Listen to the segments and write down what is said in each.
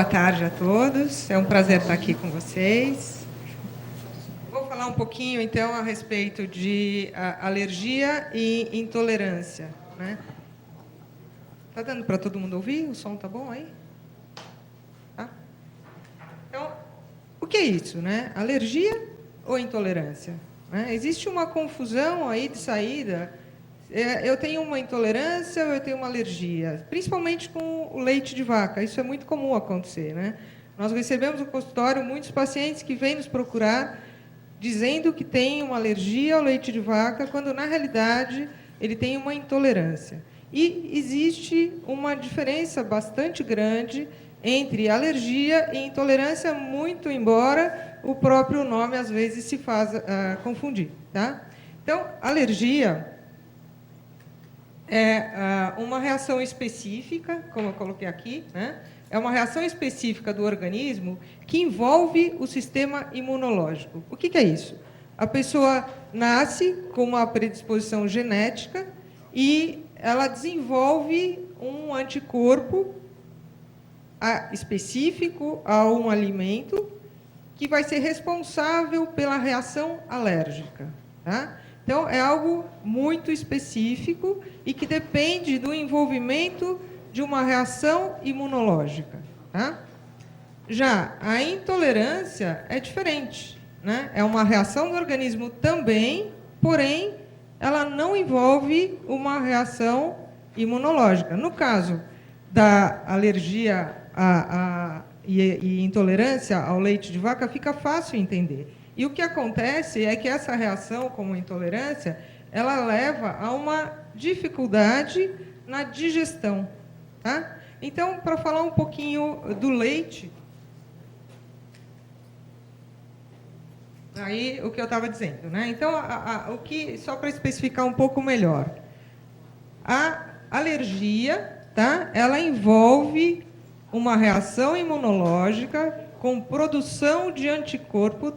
tarde a todos. É um prazer estar aqui com vocês. Vou falar um pouquinho, então, a respeito de alergia e intolerância, né? Tá dando para todo mundo ouvir? O som tá bom aí? Tá? Então, o que é isso, né? Alergia ou intolerância? Né? Existe uma confusão aí de saída. Eu tenho uma intolerância ou eu tenho uma alergia, principalmente com o leite de vaca. Isso é muito comum acontecer, né? Nós recebemos no consultório muitos pacientes que vêm nos procurar dizendo que tem uma alergia ao leite de vaca, quando na realidade ele tem uma intolerância. E existe uma diferença bastante grande entre alergia e intolerância, muito embora o próprio nome às vezes se faça confundir, tá? Então, alergia é uma reação específica, como eu coloquei aqui, né? É uma reação específica do organismo que envolve o sistema imunológico. O que é isso? A pessoa nasce com uma predisposição genética e ela desenvolve um anticorpo específico a um alimento que vai ser responsável pela reação alérgica, tá? Então, é algo muito específico e que depende do envolvimento de uma reação imunológica, tá? Já a intolerância é diferente, né? É uma reação do organismo também, porém, ela não envolve uma reação imunológica. No caso da alergia e intolerância ao leite de vaca, fica fácil entender. E o que acontece é que essa reação, como intolerância, ela leva a uma dificuldade na digestão, tá? Então, para falar um pouquinho do leite, aí o que eu estava dizendo, né? Então, só para especificar um pouco melhor, a alergia, tá? Ela envolve uma reação imunológica com produção de anticorpo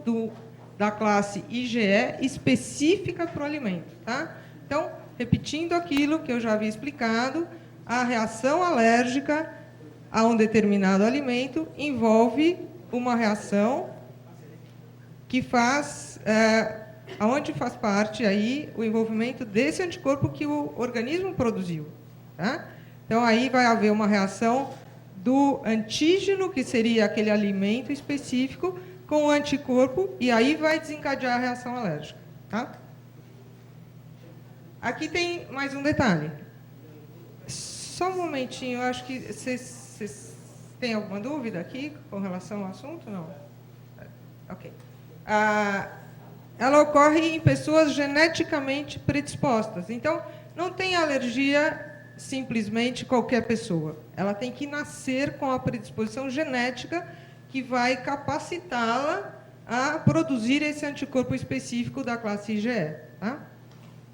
da classe IgE específica para o alimento, tá? Então, repetindo aquilo que eu já havia explicado, a reação alérgica a um determinado alimento envolve uma reação que faz, aonde faz parte aí o envolvimento desse anticorpo que o organismo produziu, tá? Então, aí vai haver uma reação do antígeno, que seria aquele alimento específico, com o anticorpo, e aí vai desencadear a reação alérgica, tá? Aqui tem mais um detalhe. Só um momentinho, eu acho que vocês têm alguma dúvida aqui com relação ao assunto? Não? Ok. Ela ocorre em pessoas geneticamente predispostas. Então, não tem alergia simplesmente qualquer pessoa. Ela tem que nascer com a predisposição genética que vai capacitá-la a produzir esse anticorpo específico da classe IgE. Tá?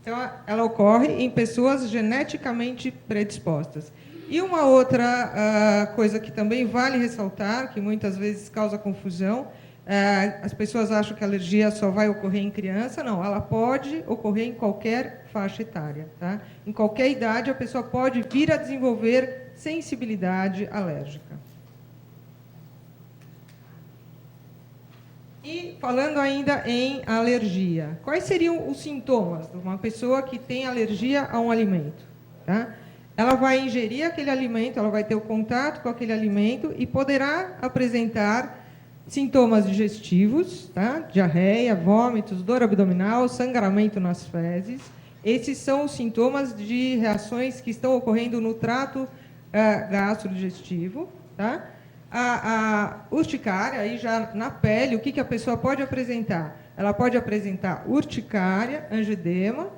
Então, ela ocorre em pessoas geneticamente predispostas. E uma outra coisa que também vale ressaltar, que muitas vezes causa confusão, as pessoas acham que a alergia só vai ocorrer em criança. Não, ela pode ocorrer em qualquer faixa etária. Tá? Em qualquer idade, a pessoa pode vir a desenvolver sensibilidade alérgica. E falando ainda em alergia, quais seriam os sintomas de uma pessoa que tem alergia a um alimento? Tá? Ela vai ingerir aquele alimento, ela vai ter o contato com aquele alimento e poderá apresentar sintomas digestivos, tá? Diarreia, vômitos, dor abdominal, sangramento nas fezes. Esses são os sintomas de reações que estão ocorrendo no trato gastrodigestivo, tá? A urticária, aí já na pele, o que a pessoa pode apresentar? Ela pode apresentar urticária, angedema.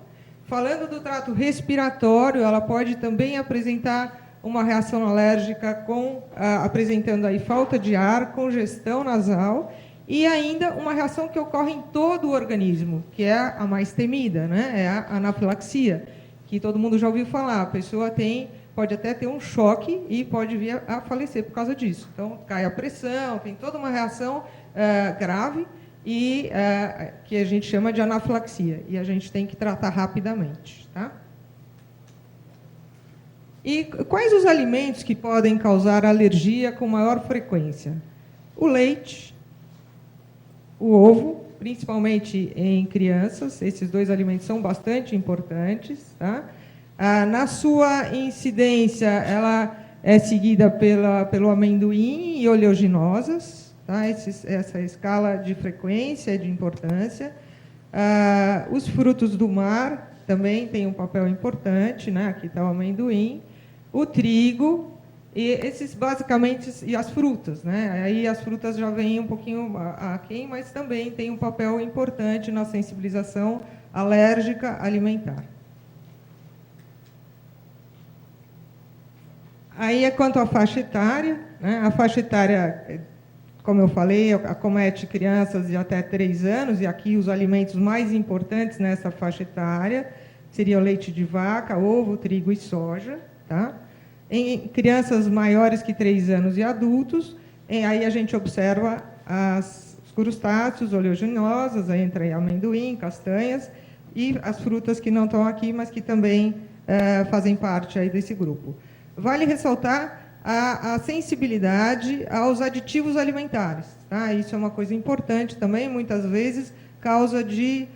Falando do trato respiratório, ela pode também apresentar uma reação alérgica apresentando aí falta de ar, congestão nasal e ainda uma reação que ocorre em todo o organismo, que é a mais temida, né? É a anafilaxia, que todo mundo já ouviu falar. A pessoa pode até ter um choque e pode vir a falecer por causa disso. Então, cai a pressão, tem toda uma reação grave e que a gente chama de anafilaxia. E a gente tem que tratar rapidamente, tá? E quais os alimentos que podem causar alergia com maior frequência? O leite, o ovo, principalmente em crianças, esses dois alimentos são bastante importantes. Tá? Na sua incidência, ela é seguida pelo amendoim e oleaginosas, tá? Essa escala de frequência e de importância. Os frutos do mar também têm um papel importante, né? Aqui está o amendoim, o trigo, e esses basicamente, e as frutas, né? Aí as frutas já vêm um pouquinho aquém, mas também tem um papel importante na sensibilização alérgica alimentar. Aí é quanto à faixa etária, né? A faixa etária, como eu falei, acomete crianças de até 3 anos, e aqui os alimentos mais importantes nessa faixa etária seriam leite de vaca, ovo, trigo e soja, tá? Em crianças maiores que 3 anos e adultos, aí a gente observa os crustáceos, oleaginosas, aí entra aí amendoim, castanhas, e as frutas que não estão aqui, mas que também fazem parte aí desse grupo. Vale ressaltar a sensibilidade aos aditivos alimentares. Tá? Isso é uma coisa importante também, muitas vezes causa de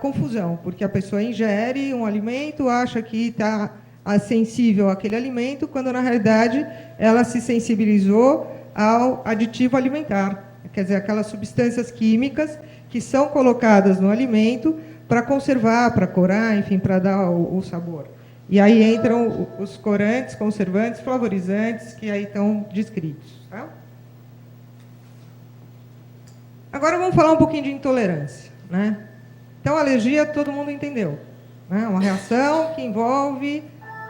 confusão, porque a pessoa ingere um alimento, acha que está sensível àquele alimento, quando na realidade ela se sensibilizou ao aditivo alimentar, quer dizer, aquelas substâncias químicas que são colocadas no alimento para conservar, para corar, enfim, para dar o sabor. E aí entram os corantes, conservantes, flavorizantes, que aí estão descritos. Tá? Agora vamos falar um pouquinho de intolerância. Né? Então, alergia, todo mundo entendeu. Né? Uma reação que envolve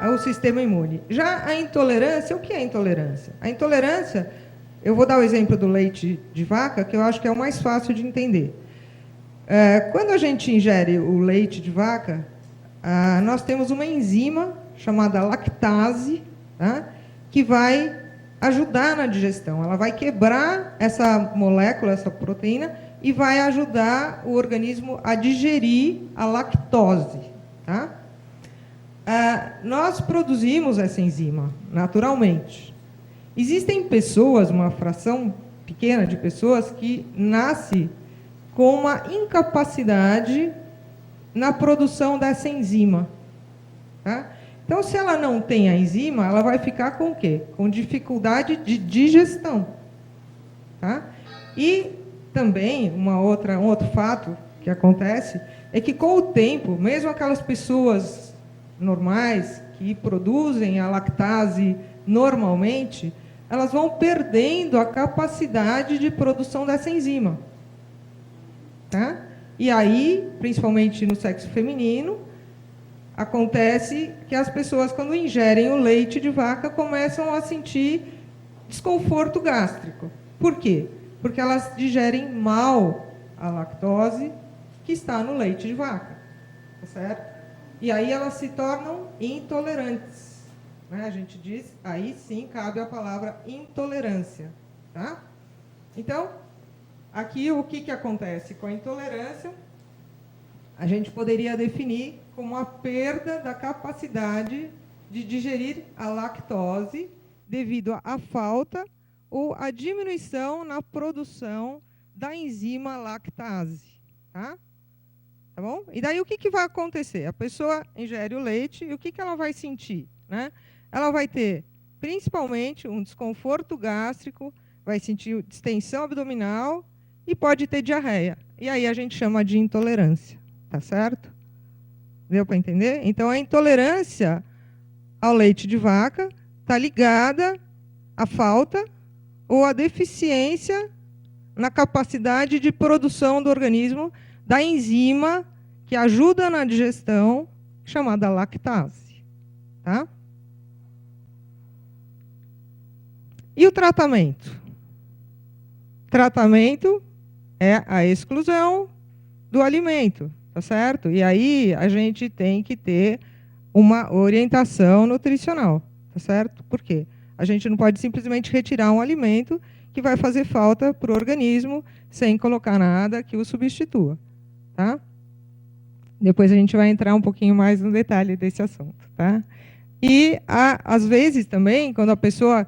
o sistema imune. Já a intolerância, o que é intolerância? A intolerância, eu vou dar o exemplo do leite de vaca, que eu acho que é o mais fácil de entender. Quando a gente ingere o leite de vaca, nós temos uma enzima chamada lactase, tá? Que vai ajudar na digestão. Ela vai quebrar essa molécula, essa proteína, e vai ajudar o organismo a digerir a lactose. Tá? Nós produzimos essa enzima naturalmente. Existem pessoas, uma fração pequena de pessoas, que nasce com uma incapacidade na produção dessa enzima. Tá? Então, se ela não tem a enzima, ela vai ficar com o quê? Com dificuldade de digestão. Tá? E também, um outro fato que acontece, é que com o tempo, mesmo aquelas pessoas normais, que produzem a lactase normalmente, elas vão perdendo a capacidade de produção dessa enzima. Tá? E aí, principalmente no sexo feminino, acontece que as pessoas, quando ingerem o leite de vaca, começam a sentir desconforto gástrico. Por quê? Porque elas digerem mal a lactose que está no leite de vaca. Tá certo? E aí elas se tornam intolerantes. Né? A gente diz, aí sim cabe a palavra intolerância. Tá? Então, aqui o que acontece com a intolerância? A gente poderia definir como a perda da capacidade de digerir a lactose devido à falta ou à diminuição na produção da enzima lactase. Tá? Tá bom? E daí o que vai acontecer? A pessoa ingere o leite e o que ela vai sentir? Né? Ela vai ter, principalmente, um desconforto gástrico, vai sentir distensão abdominal e pode ter diarreia. E aí a gente chama de intolerância. Tá certo? Deu para entender? Então, a intolerância ao leite de vaca está ligada à falta ou à deficiência na capacidade de produção do organismo da enzima que ajuda na digestão, chamada lactase. Tá? E o tratamento? Tratamento é a exclusão do alimento. Tá certo? E aí a gente tem que ter uma orientação nutricional. Tá certo? Por quê? A gente não pode simplesmente retirar um alimento que vai fazer falta para o organismo sem colocar nada que o substitua. Tá? Depois a gente vai entrar um pouquinho mais no detalhe desse assunto. Tá? E, às vezes, também, quando a pessoa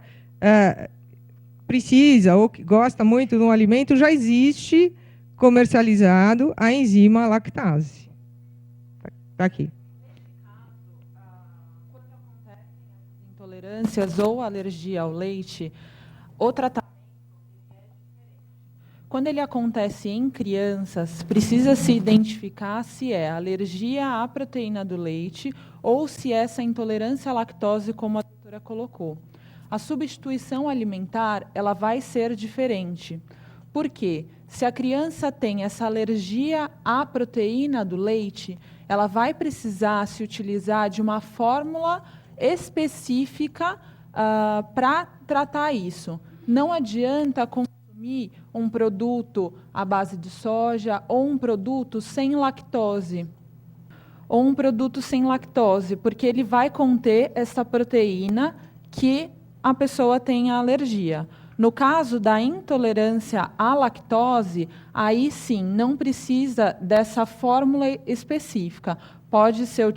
precisa ou que gosta muito de um alimento, já existe comercializado a enzima lactase. Está aqui. Quando acontecem as intolerâncias ou alergia ao leite, o tratamento é diferente. Quando ele acontece em crianças, precisa se identificar se é alergia à proteína do leite ou se é essa intolerância à lactose, como a doutora colocou. A substituição alimentar, ela vai ser diferente. Por quê? Se a criança tem essa alergia à proteína do leite, ela vai precisar se utilizar de uma fórmula específica para tratar isso. Não adianta consumir um produto à base de soja ou um produto sem lactose. Porque ele vai conter essa proteína que a pessoa tem alergia. No caso da intolerância à lactose, aí sim, não precisa dessa fórmula específica. Pode ser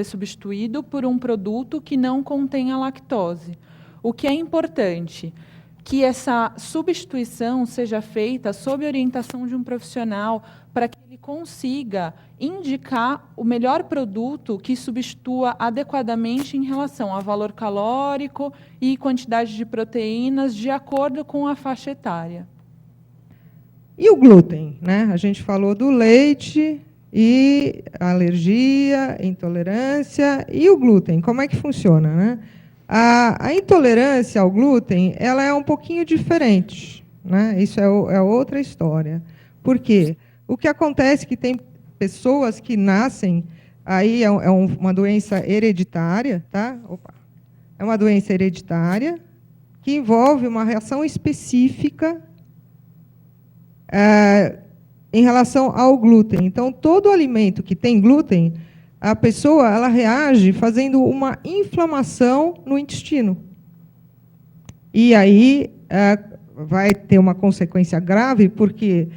substituído por um produto que não contenha lactose. O que é importante? Que essa substituição seja feita sob orientação de um profissional, para que ele consiga indicar o melhor produto que substitua adequadamente em relação a valor calórico e quantidade de proteínas, de acordo com a faixa etária. E o glúten, né? A gente falou do leite e alergia, intolerância e o glúten. Como é que funciona, né? A intolerância ao glúten, ela é um pouquinho diferente, né? Isso é outra história. Por quê? O que acontece é que tem pessoas que nascem, aí uma doença hereditária, tá? Opa. É uma doença hereditária que envolve uma reação específica em relação ao glúten. Então, todo alimento que tem glúten, a pessoa ela reage fazendo uma inflamação no intestino. E aí vai ter uma consequência grave, porque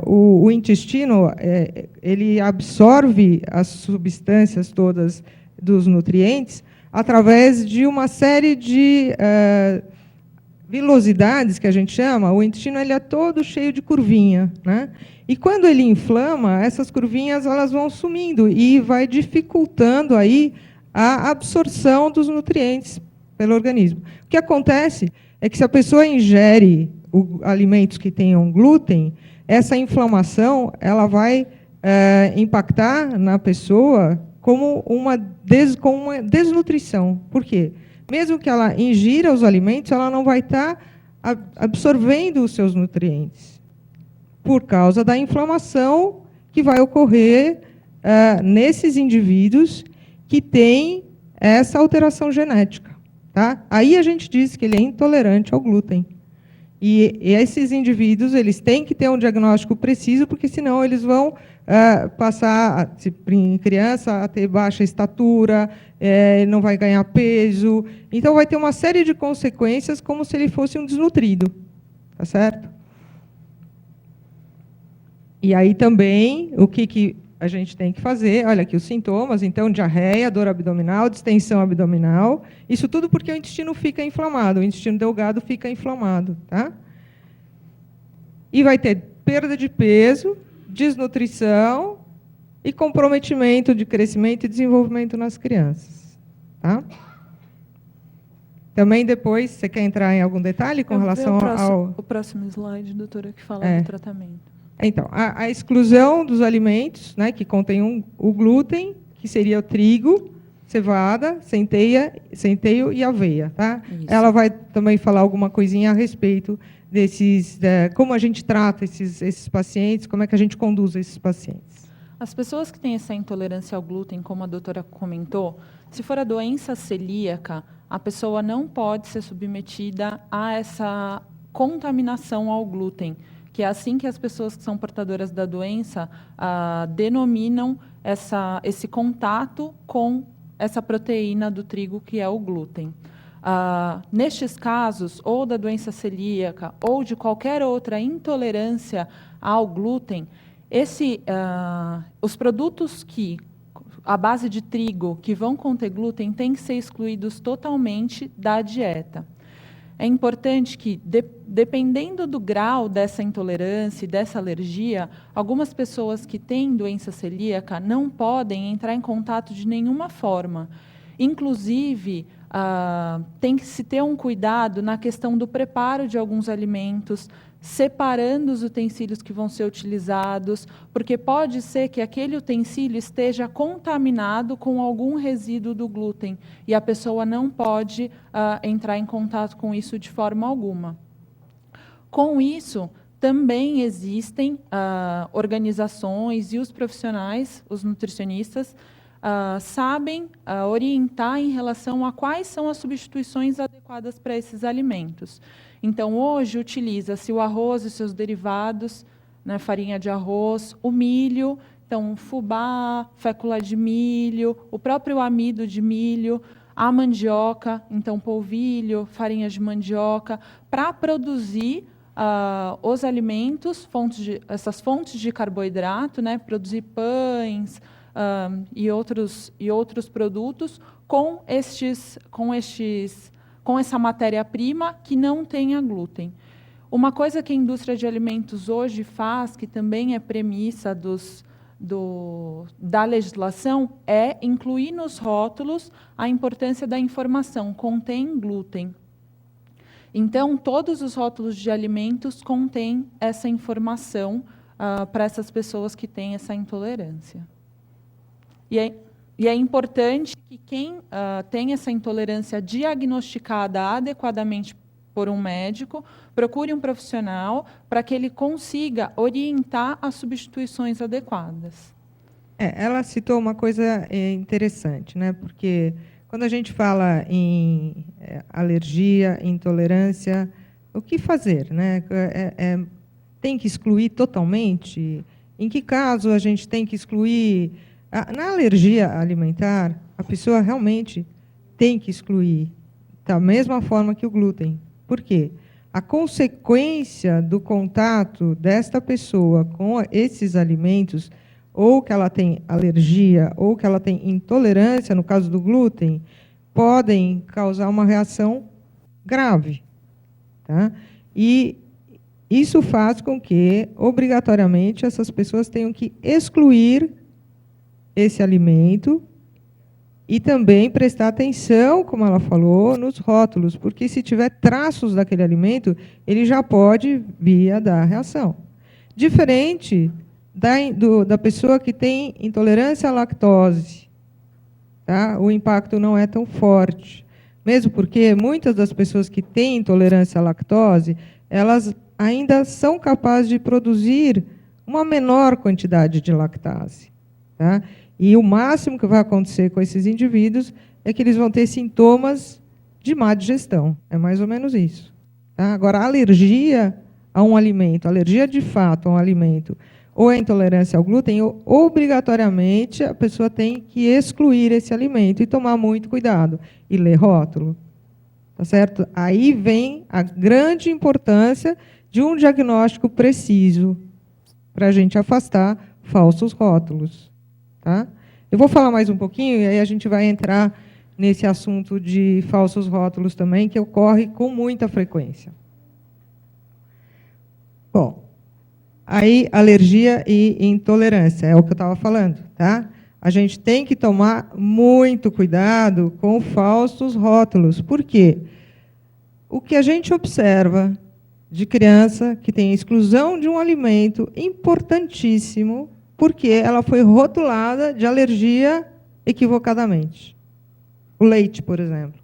o intestino ele absorve as substâncias todas dos nutrientes através de uma série de vilosidades, que a gente chama. O intestino ele é todo cheio de curvinha, né? E quando ele inflama, essas curvinhas elas vão sumindo e vai dificultando aí a absorção dos nutrientes pelo organismo. O que acontece é que se a pessoa ingere alimentos que tenham glúten, essa inflamação ela vai impactar na pessoa como uma desnutrição. Por quê? Mesmo que ela ingira os alimentos, ela não vai estar absorvendo os seus nutrientes, por causa da inflamação que vai ocorrer nesses indivíduos que têm essa alteração genética. Tá? Aí a gente diz que ele é intolerante ao glúten. E esses indivíduos eles têm que ter um diagnóstico preciso, porque senão eles vão passar, em criança, a ter baixa estatura, não vai ganhar peso. Então, vai ter uma série de consequências como se ele fosse um desnutrido. Tá certo? E aí também, o que a gente tem que fazer? Olha aqui os sintomas, então, diarreia, dor abdominal, distensão abdominal. Isso tudo porque o intestino fica inflamado, o intestino delgado fica inflamado. Tá? E vai ter perda de peso, desnutrição e comprometimento de crescimento e desenvolvimento nas crianças. Tá? Também depois, você quer entrar em algum detalhe com relação ao... O próximo slide, doutora, que fala do tratamento. Então, a exclusão dos alimentos, né, que contêm o glúten, que seria o trigo, cevada, centeio e aveia. Tá? Ela vai também falar alguma coisinha a respeito desses, como a gente trata esses pacientes, como é que a gente conduz esses pacientes. As pessoas que têm essa intolerância ao glúten, como a doutora comentou, se for a doença celíaca, a pessoa não pode ser submetida a essa contaminação ao glúten, que é assim que as pessoas que são portadoras da doença denominam esse contato com essa proteína do trigo, que é o glúten. Nestes casos, ou da doença celíaca, ou de qualquer outra intolerância ao glúten, os produtos que à base de trigo que vão conter glúten têm que ser excluídos totalmente da dieta. É importante que, dependendo do grau dessa intolerância e dessa alergia, algumas pessoas que têm doença celíaca não podem entrar em contato de nenhuma forma. Inclusive, tem que se ter um cuidado na questão do preparo de alguns alimentos, separando os utensílios que vão ser utilizados, porque pode ser que aquele utensílio esteja contaminado com algum resíduo do glúten, e a pessoa não pode entrar em contato com isso de forma alguma. Com isso, também existem organizações e os profissionais, os nutricionistas, sabem orientar em relação a quais são as substituições adequadas para esses alimentos. Então, hoje, utiliza-se o arroz e seus derivados, né, farinha de arroz, o milho, então, fubá, fécula de milho, o próprio amido de milho, a mandioca, então, polvilho, farinha de mandioca, para produzir os alimentos, essas fontes de carboidrato, né, produzir pães e outros produtos com essa matéria-prima que não tenha glúten. Uma coisa que a indústria de alimentos hoje faz, que também é premissa da legislação, é incluir nos rótulos a importância da informação, contém glúten. Então, todos os rótulos de alimentos contêm essa informação para essas pessoas que têm essa intolerância. E é importante que quem tem essa intolerância diagnosticada adequadamente por um médico, procure um profissional para que ele consiga orientar as substituições adequadas. Ela citou uma coisa interessante, né? Porque quando a gente fala em alergia, intolerância, o que fazer, né? Tem que excluir totalmente? Em que caso a gente tem que excluir? Na alergia alimentar, a pessoa realmente tem que excluir da mesma forma que o glúten. Por quê? A consequência do contato desta pessoa com esses alimentos, ou que ela tem alergia, ou que ela tem intolerância, no caso do glúten, podem causar uma reação grave. Tá? E isso faz com que, obrigatoriamente, essas pessoas tenham que excluir esse alimento e também prestar atenção, como ela falou, nos rótulos, porque se tiver traços daquele alimento, ele já pode vir a dar reação. Diferente da pessoa que tem intolerância à lactose, tá? O impacto não é tão forte, mesmo porque muitas das pessoas que têm intolerância à lactose, elas ainda são capazes de produzir uma menor quantidade de lactase, tá? E o máximo que vai acontecer com esses indivíduos é que eles vão ter sintomas de má digestão. É mais ou menos isso. Tá? Agora, a alergia a um alimento, alergia de fato a um alimento, ou a intolerância ao glúten, obrigatoriamente a pessoa tem que excluir esse alimento e tomar muito cuidado. E ler rótulo. Tá certo? Aí vem a grande importância de um diagnóstico preciso para a gente afastar falsos rótulos. Tá? Eu vou falar mais um pouquinho e aí a gente vai entrar nesse assunto de falsos rótulos também, que ocorre com muita frequência. Bom, aí alergia e intolerância, é o que eu estava falando. Tá? A gente tem que tomar muito cuidado com falsos rótulos. Por quê? O que a gente observa de criança que tem exclusão de um alimento importantíssimo, porque ela foi rotulada de alergia equivocadamente. O leite, por exemplo.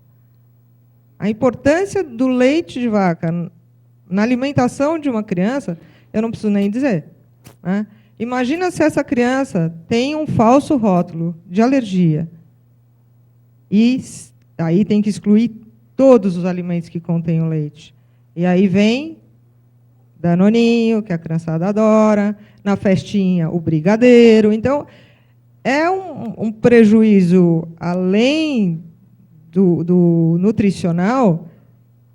A importância do leite de vaca na alimentação de uma criança, eu não preciso nem dizer. Né? Imagina se essa criança tem um falso rótulo de alergia. E aí tem que excluir todos os alimentos que contêm o leite. E aí vem Danoninho, que a criançada adora, na festinha o brigadeiro. Então, é um prejuízo, além do nutricional,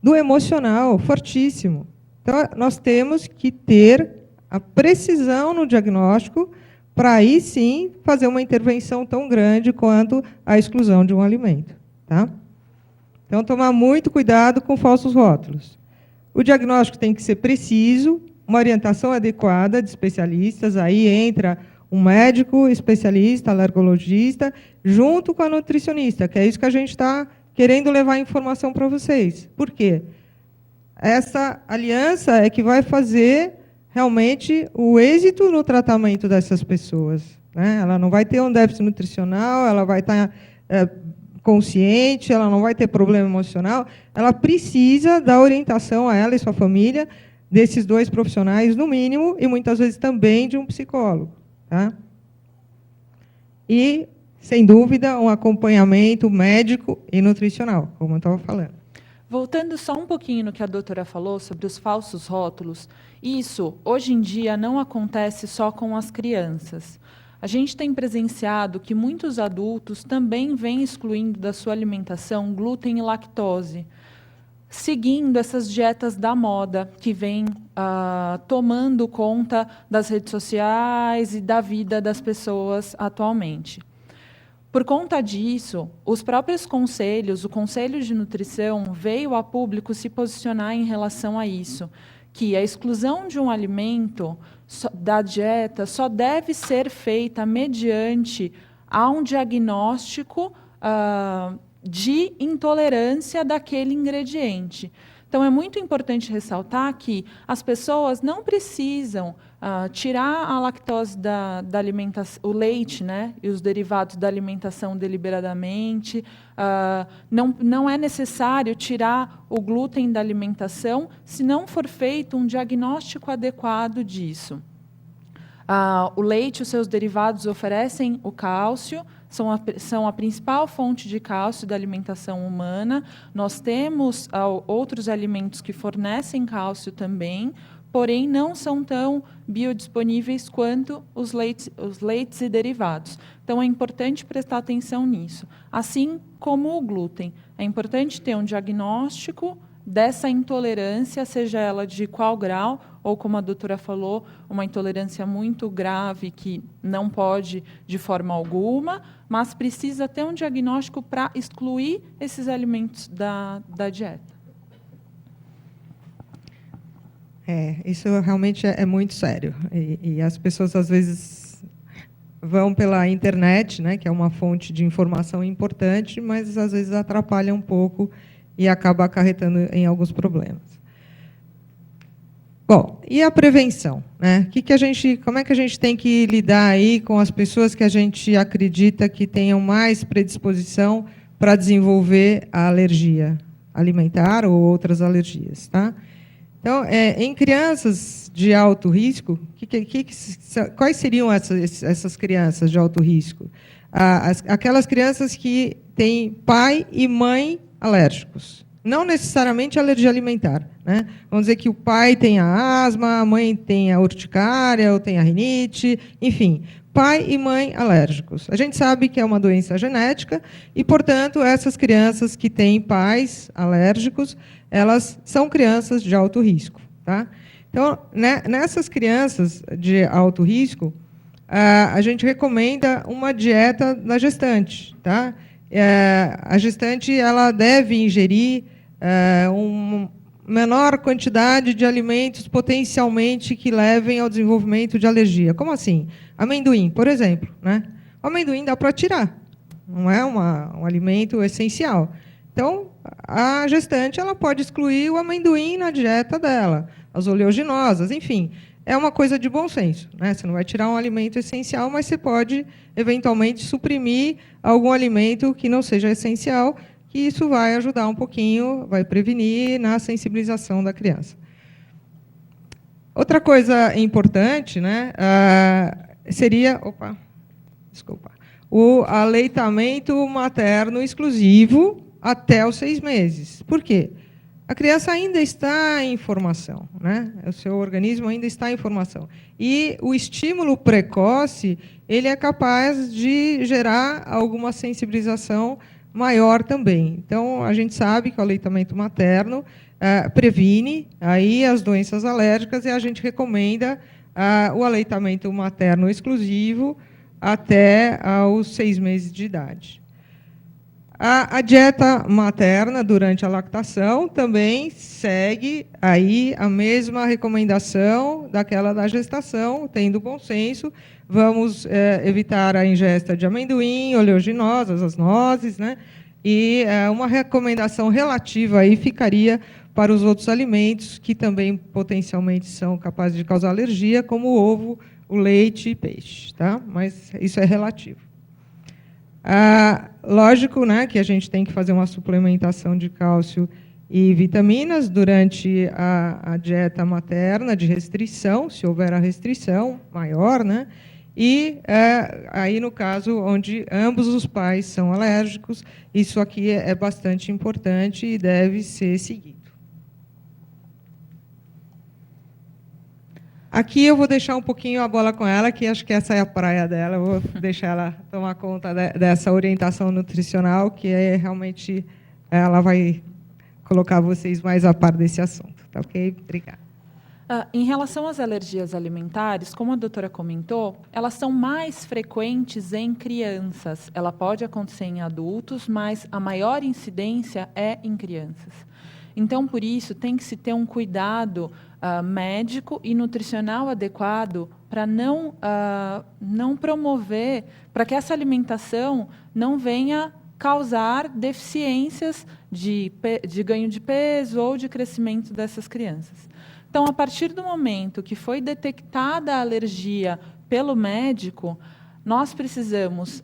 do emocional, fortíssimo. Então, nós temos que ter a precisão no diagnóstico para aí sim fazer uma intervenção tão grande quanto a exclusão de um alimento. Tá? Então, tomar muito cuidado com falsos rótulos. O diagnóstico tem que ser preciso, uma orientação adequada de especialistas, aí entra um médico especialista, alergologista, junto com a nutricionista, que é isso que a gente está querendo levar informação para vocês. Por quê? Essa aliança é que vai fazer realmente o êxito no tratamento dessas pessoas. Né? Ela não vai ter um déficit nutricional, ela vai estar consciente, ela não vai ter problema emocional, ela precisa da orientação a ela e sua família, desses 2 profissionais, no mínimo, e muitas vezes também de um psicólogo. Tá? E, sem dúvida, um acompanhamento médico e nutricional, como eu estava falando. Voltando só um pouquinho no que a doutora falou sobre os falsos rótulos, isso, hoje em dia, não acontece só com as crianças. A gente tem presenciado que muitos adultos também vêm excluindo da sua alimentação glúten e lactose, seguindo essas dietas da moda, que vêm tomando conta das redes sociais e da vida das pessoas atualmente. Por conta disso, os próprios conselhos, o Conselho de Nutrição, veio a público se posicionar em relação a isso, que a exclusão de um alimento da dieta só deve ser feita mediante a um diagnóstico de intolerância daquele ingrediente. Então, é muito importante ressaltar que as pessoas não precisam tirar a lactose da alimentação, o leite, né, e os derivados da alimentação deliberadamente. Não é necessário tirar o glúten da alimentação se não for feito um diagnóstico adequado disso. O leite e os seus derivados oferecem o cálcio, são a principal fonte de cálcio da alimentação humana. Nós temos outros alimentos que fornecem cálcio também, porém não são tão biodisponíveis quanto os leites e derivados. Então, é importante prestar atenção nisso. Assim como o glúten. É importante ter um diagnóstico dessa intolerância, seja ela de qual grau, ou, como a doutora falou, uma intolerância muito grave que não pode de forma alguma, mas precisa ter um diagnóstico para excluir esses alimentos da dieta. Isso realmente é muito sério. E as pessoas, às vezes, vão pela internet, né, que é uma fonte de informação importante, mas, às vezes, atrapalha um pouco e acaba acarretando em alguns problemas. Bom, e a prevenção? Né? Como é que a gente tem que lidar aí com as pessoas que a gente acredita que tenham mais predisposição para desenvolver a alergia alimentar ou outras alergias? Tá? Então, em crianças de alto risco, quais seriam essas crianças de alto risco? Aquelas crianças que têm pai e mãe alérgicos. Não necessariamente alergia alimentar. Né? Vamos dizer que o pai tem a asma, a mãe tem a urticária, ou tem a rinite, enfim, pai e mãe alérgicos. A gente sabe que é uma doença genética e, portanto, essas crianças que têm pais alérgicos, elas são crianças de alto risco. Tá? Então, nessas crianças de alto risco, a gente recomenda uma dieta da gestante. Tá? A gestante ela deve ingerir uma menor quantidade de alimentos potencialmente que levem ao desenvolvimento de alergia. Como assim? Amendoim, por exemplo. Né? O amendoim dá para tirar, não é um alimento essencial. Então, a gestante ela pode excluir o amendoim na dieta dela, as oleaginosas, enfim. É uma coisa de bom senso. Né? Você não vai tirar um alimento essencial, mas você pode, eventualmente, suprimir algum alimento que não seja essencial, que isso vai ajudar um pouquinho, vai prevenir na sensibilização da criança. Outra coisa importante, né, seria o aleitamento materno exclusivo até os 6 meses. Por quê? A criança ainda está em formação, né? O seu organismo ainda está em formação. E o estímulo precoce ele é capaz de gerar alguma sensibilização maior também. Então, a gente sabe que o aleitamento materno previne aí as doenças alérgicas e a gente recomenda o aleitamento materno exclusivo até aos 6 meses de idade. A dieta materna durante a lactação também segue aí a mesma recomendação daquela da gestação, tendo bom senso. Vamos evitar a ingesta de amendoim, oleaginosas, as nozes, né? E uma recomendação relativa aí ficaria para os outros alimentos que também potencialmente são capazes de causar alergia, como o ovo, o leite e peixe, tá? Mas isso é relativo. Lógico, né, que a gente tem que fazer uma suplementação de cálcio e vitaminas durante a dieta materna de restrição, se houver a restrição maior, né? E aí, no caso, onde ambos os pais são alérgicos, isso aqui é bastante importante e deve ser seguido. Aqui eu vou deixar um pouquinho a bola com ela, que acho que essa é a praia dela. Eu vou deixar ela tomar conta dessa orientação nutricional, que realmente ela vai colocar vocês mais a par desse assunto. Tá ok? Obrigada. Em relação às alergias alimentares, como a doutora comentou, elas são mais frequentes em crianças. Ela pode acontecer em adultos, mas a maior incidência é em crianças. Então, por isso, tem que se ter um cuidado médico e nutricional adequado para não promover, para que essa alimentação não venha causar deficiências de ganho de peso ou de crescimento dessas crianças. Então, a partir do momento que foi detectada a alergia pelo médico, nós precisamos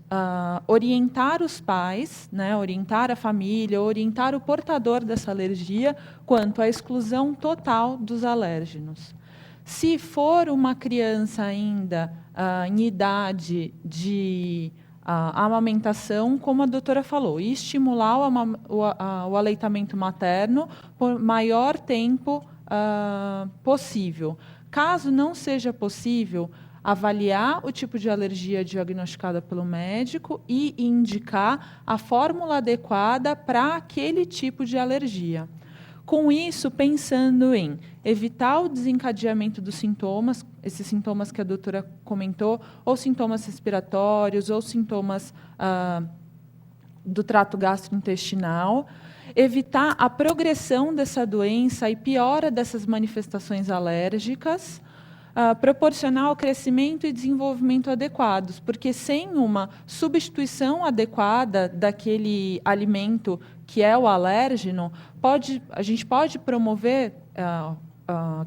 orientar os pais, né, orientar a família, orientar o portador dessa alergia quanto à exclusão total dos alérgenos. Se for uma criança ainda em idade de amamentação, como a doutora falou, e estimular o aleitamento materno por maior tempo possível. Caso não seja possível, avaliar o tipo de alergia diagnosticada pelo médico e indicar a fórmula adequada para aquele tipo de alergia. Com isso, pensando em evitar o desencadeamento dos sintomas, esses sintomas que a doutora comentou, ou sintomas respiratórios, ou sintomas do trato gastrointestinal, evitar a progressão dessa doença e piora dessas manifestações alérgicas, proporcionar o crescimento e desenvolvimento adequados, porque sem uma substituição adequada daquele alimento que é o alérgeno, a gente pode promover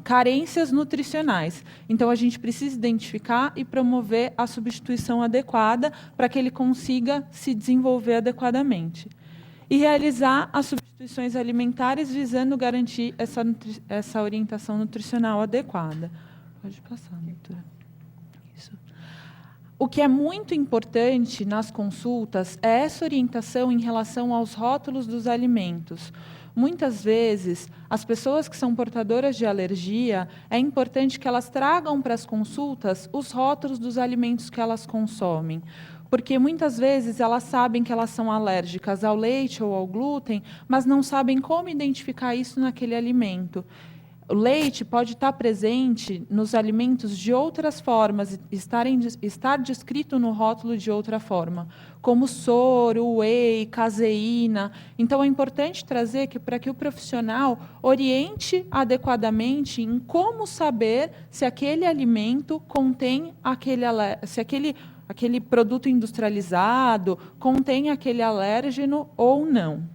carências nutricionais. Então, a gente precisa identificar e promover a substituição adequada para que ele consiga se desenvolver adequadamente. E realizar as substituições alimentares visando garantir essa orientação nutricional adequada. Pode passar, doutora. Isso. O que é muito importante nas consultas é essa orientação em relação aos rótulos dos alimentos. Muitas vezes, as pessoas que são portadoras de alergia, é importante que elas tragam para as consultas os rótulos dos alimentos que elas consomem. Porque muitas vezes elas sabem que elas são alérgicas ao leite ou ao glúten, mas não sabem como identificar isso naquele alimento. O leite pode estar presente nos alimentos de outras formas, estar descrito no rótulo de outra forma, como soro, whey, caseína. Então, é importante trazer para que o profissional oriente adequadamente em como saber se aquele alimento contém se aquele produto industrializado contém aquele alérgeno ou não.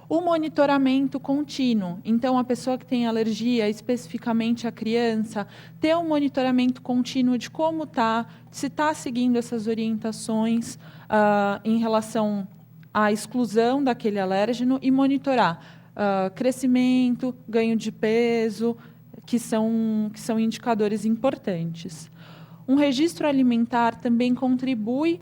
O monitoramento contínuo. Então, a pessoa que tem alergia, especificamente a criança, ter um monitoramento contínuo de como está, se está seguindo essas orientações em relação à exclusão daquele alérgeno e monitorar crescimento, ganho de peso, que são indicadores importantes. Um registro alimentar também contribui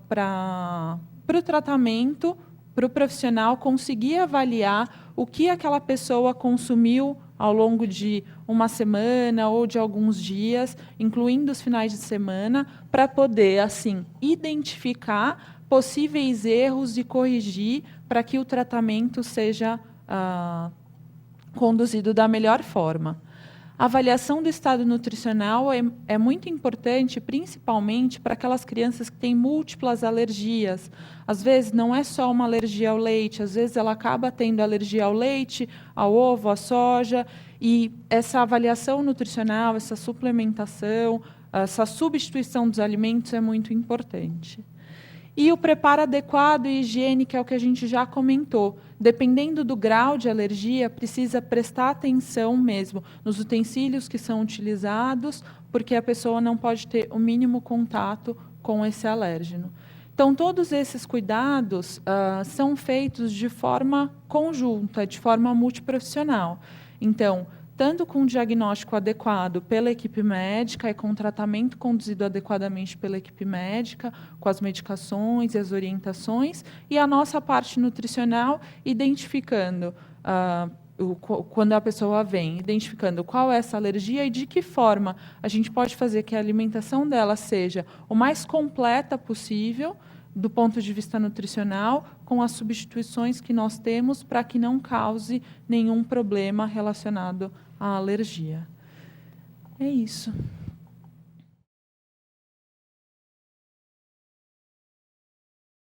para o tratamento, para o profissional conseguir avaliar o que aquela pessoa consumiu ao longo de uma semana ou de alguns dias, incluindo os finais de semana, para poder, assim, identificar possíveis erros e corrigir para que o tratamento seja conduzido da melhor forma. A avaliação do estado nutricional é muito importante, principalmente para aquelas crianças que têm múltiplas alergias. Às vezes, não é só uma alergia ao leite, às vezes ela acaba tendo alergia ao leite, ao ovo, à soja, e essa avaliação nutricional, essa suplementação, essa substituição dos alimentos é muito importante. E o preparo adequado e higiene, que é o que a gente já comentou. Dependendo do grau de alergia, precisa prestar atenção mesmo nos utensílios que são utilizados, porque a pessoa não pode ter o mínimo contato com esse alérgeno. Então, todos esses cuidados são feitos de forma conjunta, de forma multiprofissional. Então, tanto com diagnóstico adequado pela equipe médica e com tratamento conduzido adequadamente pela equipe médica, com as medicações e as orientações, e a nossa parte nutricional, identificando, quando a pessoa vem, identificando qual é essa alergia e de que forma a gente pode fazer que a alimentação dela seja o mais completa possível, do ponto de vista nutricional, com as substituições que nós temos para que não cause nenhum problema relacionado à alergia. É isso.